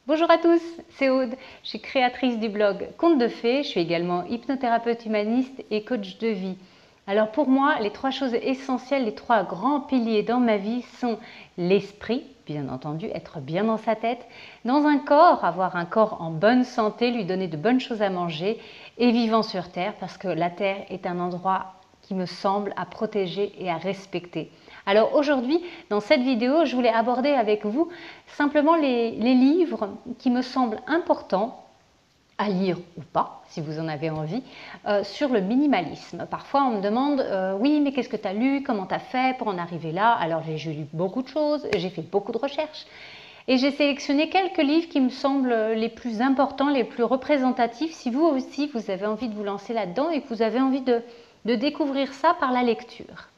Bonjour à tous, c'est Aude, je suis créatrice du blog Contes de Fées, je suis également hypnothérapeute humaniste et coach de vie. Alors pour moi, les trois choses essentielles, les trois grands piliers dans ma vie sont l'esprit, bien entendu, être bien dans sa tête, dans un corps, avoir un corps en bonne santé, lui donner de bonnes choses à manger et vivant sur Terre parce que la Terre est un endroit qui me semble à protéger et à respecter. Alors aujourd'hui, dans cette vidéo, je voulais aborder avec vous simplement les livres qui me semblent importants à lire ou pas, si vous en avez envie, sur le minimalisme. Parfois, on me demande oui, mais qu'est-ce que tu as lu? Comment tu as fait pour en arriver là? Alors, j'ai lu beaucoup de choses, j'ai fait beaucoup de recherches. Et j'ai sélectionné quelques livres qui me semblent les plus importants, les plus représentatifs, si vous aussi, vous avez envie de vous lancer là-dedans et que vous avez envie de découvrir ça par la lecture.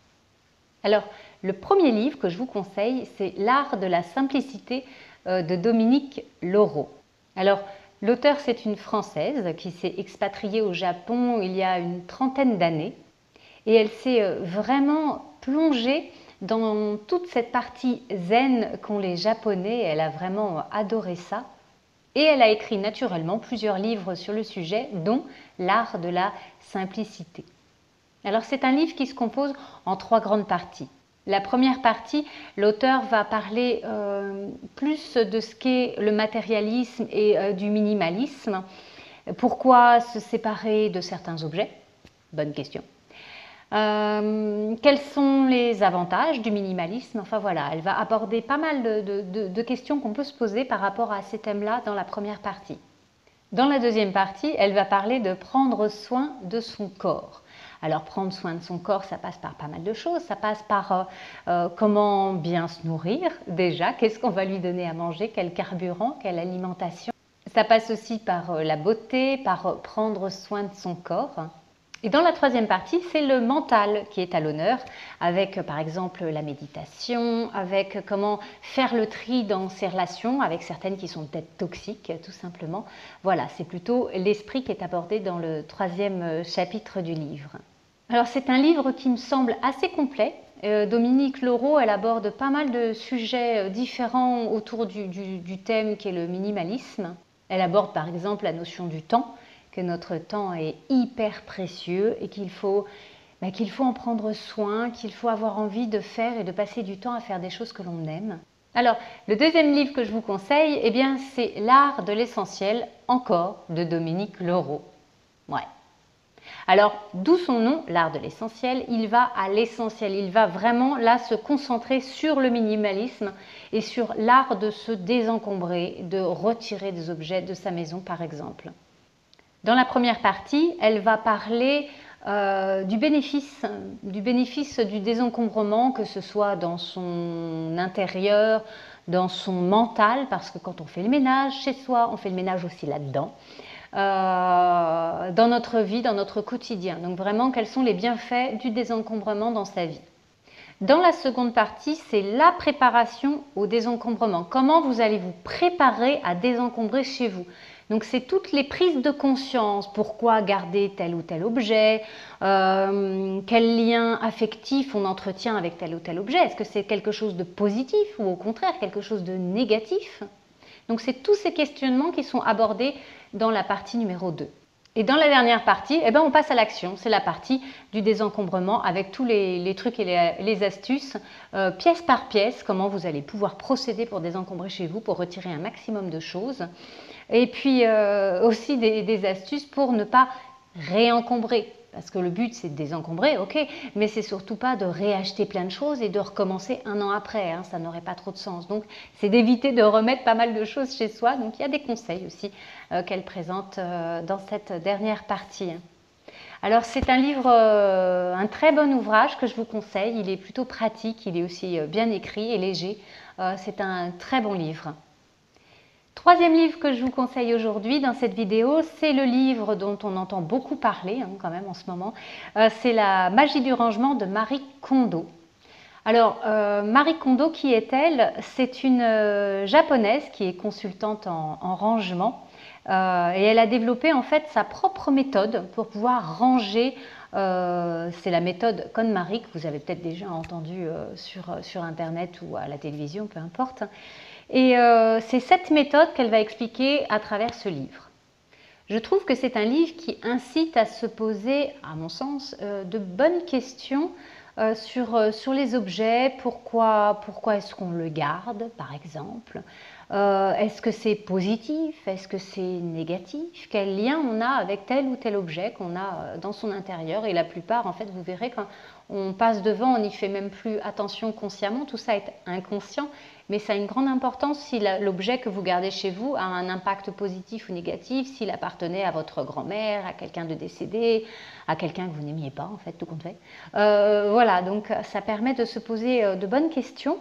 Alors, le premier livre que je vous conseille, c'est L'art de la simplicité de Dominique Laureau. Alors, l'auteur, c'est une Française qui s'est expatriée au Japon il y a une trentaine d'années et elle s'est vraiment plongée dans toute cette partie zen qu'ont les Japonais. Elle a vraiment adoré ça. Et elle a écrit naturellement plusieurs livres sur le sujet, dont L'art de la simplicité. Alors c'est un livre qui se compose en trois grandes parties. La première partie, l'auteur va parler plus de ce qu'est le matérialisme et du minimalisme. Pourquoi se séparer de certains objets? Bonne question. Quels sont les avantages du minimalisme? Enfin voilà, elle va aborder pas mal de questions qu'on peut se poser par rapport à ces thèmes-là dans la première partie. Dans la deuxième partie, elle va parler de prendre soin de son corps. Alors prendre soin de son corps, ça passe par pas mal de choses. Ça passe par comment bien se nourrir déjà, qu'est-ce qu'on va lui donner à manger, quel carburant, quelle alimentation. Ça passe aussi par la beauté, par prendre soin de son corps. Et dans la troisième partie, c'est le mental qui est à l'honneur, avec par exemple la méditation, avec comment faire le tri dans ses relations, avec certaines qui sont peut-être toxiques, tout simplement. Voilà, c'est plutôt l'esprit qui est abordé dans le troisième chapitre du livre. Alors c'est un livre qui me semble assez complet. Dominique Laureau, elle aborde pas mal de sujets différents autour du thème qui est le minimalisme. Elle aborde par exemple la notion du temps, que notre temps est hyper précieux et qu'il faut en prendre soin, qu'il faut avoir envie de faire et de passer du temps à faire des choses que l'on aime. Alors, le deuxième livre que je vous conseille, eh bien, c'est L'art de l'essentiel, encore, de Dominique Laureau. Ouais. Alors, d'où son nom, L'art de l'essentiel, il va à l'essentiel, il va vraiment là se concentrer sur le minimalisme et sur l'art de se désencombrer, de retirer des objets de sa maison par exemple. Dans la première partie, elle va parler du bénéfice du désencombrement, que ce soit dans son intérieur, dans son mental, parce que quand on fait le ménage chez soi, on fait le ménage aussi là-dedans, dans notre vie, dans notre quotidien. Donc vraiment, quels sont les bienfaits du désencombrement dans sa vie. Dans la seconde partie, c'est la préparation au désencombrement. Comment vous allez vous préparer à désencombrer chez vous? Donc c'est toutes les prises de conscience. Pourquoi garder tel ou tel objet? Quel lien affectif on entretient avec tel ou tel objet? Est-ce que c'est quelque chose de positif ou au contraire quelque chose de négatif? Donc c'est tous ces questionnements qui sont abordés dans la partie numéro 2. Et dans la dernière partie, eh ben, on passe à l'action. C'est la partie du désencombrement avec tous les trucs et les astuces, pièce par pièce, comment vous allez pouvoir procéder pour désencombrer chez vous, pour retirer un maximum de choses. Et puis aussi des astuces pour ne pas réencombrer. Parce que le but, c'est de désencombrer, ok, mais c'est surtout pas de réacheter plein de choses et de recommencer un an après, hein, ça n'aurait pas trop de sens. Donc, c'est d'éviter de remettre pas mal de choses chez soi. Donc, il y a des conseils aussi qu'elle présente dans cette dernière partie. Alors, c'est un livre, un très bon ouvrage que je vous conseille. Il est plutôt pratique, il est aussi bien écrit et léger. C'est un très bon livre. Troisième livre que je vous conseille aujourd'hui dans cette vidéo, c'est le livre dont on entend beaucoup parler quand même en ce moment. C'est La magie du rangement de Marie Kondo. Alors, Marie Kondo, qui est-elle? C'est une japonaise qui est consultante en rangement et elle a développé en fait sa propre méthode pour pouvoir ranger. C'est la méthode KonMari que vous avez peut-être déjà entendue sur Internet ou à la télévision, peu importe. Et c'est cette méthode qu'elle va expliquer à travers ce livre. Je trouve que c'est un livre qui incite à se poser, à mon sens, de bonnes questions sur les objets. Pourquoi est-ce qu'on le garde, par exemple? Est-ce que c'est positif? Est-ce que c'est négatif? Quel lien on a avec tel ou tel objet qu'on a dans son intérieur? Et la plupart, en fait, vous verrez, quand on passe devant, on n'y fait même plus attention consciemment. Tout ça est inconscient, mais ça a une grande importance si l'objet que vous gardez chez vous a un impact positif ou négatif, s'il appartenait à votre grand-mère, à quelqu'un de décédé, à quelqu'un que vous n'aimiez pas, en fait, tout compte fait. Voilà, donc ça permet de se poser de bonnes questions.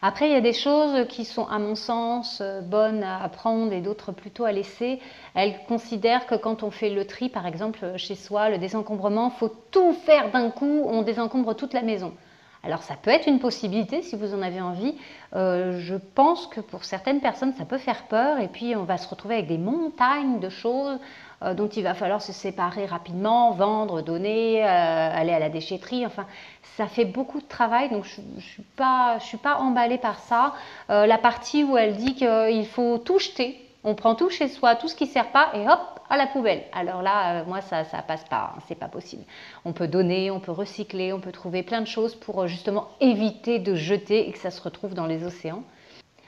Après, il y a des choses qui sont, à mon sens, bonnes à prendre et d'autres plutôt à laisser. Elle considère que quand on fait le tri, par exemple, chez soi, le désencombrement, il faut tout faire d'un coup, on désencombre toute la maison. Alors ça peut être une possibilité si vous en avez envie. Je pense que pour certaines personnes, ça peut faire peur et puis on va se retrouver avec des montagnes de choses dont il va falloir se séparer rapidement, vendre, donner, aller à la déchetterie. Enfin, ça fait beaucoup de travail, donc je ne suis pas emballée par ça. La partie où elle dit qu'il faut tout jeter, on prend tout chez soi, tout ce qui ne sert pas et hop, à la poubelle. Alors là, moi, ça passe pas, hein, c'est pas possible. On peut donner, on peut recycler, on peut trouver plein de choses pour justement éviter de jeter et que ça se retrouve dans les océans.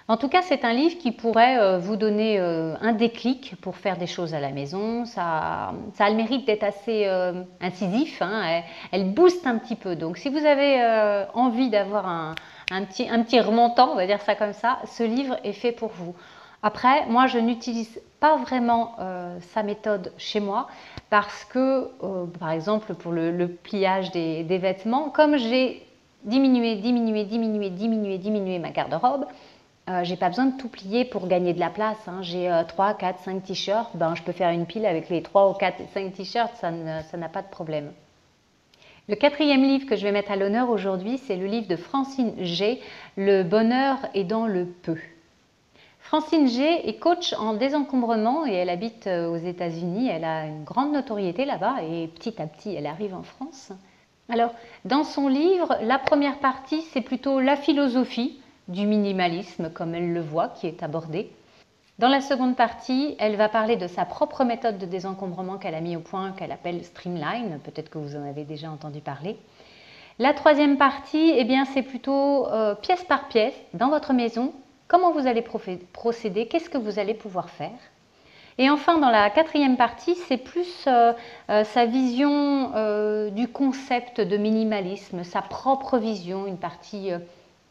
En tout cas, c'est un livre qui pourrait vous donner un déclic pour faire des choses à la maison. Ça a le mérite d'être assez incisif, hein, elle booste un petit peu. Donc si vous avez envie d'avoir un petit remontant, on va dire ça comme ça, ce livre est fait pour vous. Après, moi, je n'utilise pas vraiment sa méthode chez moi parce que, par exemple, pour le pliage des vêtements, comme j'ai diminué ma garde-robe, j'ai pas besoin de tout plier pour gagner de la place. Hein. J'ai 3, 4, 5 t-shirts, ben, je peux faire une pile avec les 3 ou 4 et 5 t-shirts, ça n'a pas de problème. Le quatrième livre que je vais mettre à l'honneur aujourd'hui, c'est le livre de Francine G, Le bonheur est dans le peu. Francine G est coach en désencombrement et elle habite aux États-Unis. Elle a une grande notoriété là-bas et petit à petit, elle arrive en France. Alors, dans son livre, la première partie, c'est plutôt la philosophie du minimalisme, comme elle le voit, qui est abordée. Dans la seconde partie, elle va parler de sa propre méthode de désencombrement qu'elle a mis au point, qu'elle appelle Streamline. Peut-être que vous en avez déjà entendu parler. La troisième partie, eh bien, c'est plutôt pièce par pièce, dans votre maison, comment vous allez procéder, qu'est-ce que vous allez pouvoir faire. Et enfin, dans la quatrième partie, c'est plus sa vision du concept de minimalisme, sa propre vision, une partie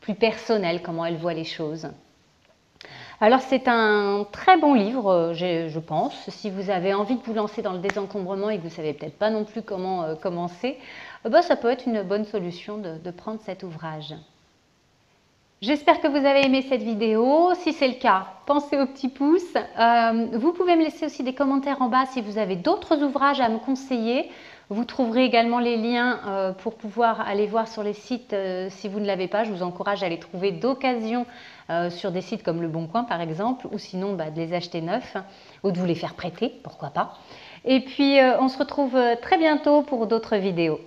plus personnelle, comment elle voit les choses. Alors c'est un très bon livre, je pense. Si vous avez envie de vous lancer dans le désencombrement et que vous ne savez peut-être pas non plus comment commencer, ça peut être une bonne solution de prendre cet ouvrage. J'espère que vous avez aimé cette vidéo. Si c'est le cas, pensez au petit pouce. Vous pouvez me laisser aussi des commentaires en bas si vous avez d'autres ouvrages à me conseiller. Vous trouverez également les liens pour pouvoir aller voir sur les sites si vous ne l'avez pas. Je vous encourage à les trouver d'occasion sur des sites comme Le Bon Coin par exemple, ou sinon de les acheter neufs ou de vous les faire prêter, pourquoi pas. Et puis on se retrouve très bientôt pour d'autres vidéos.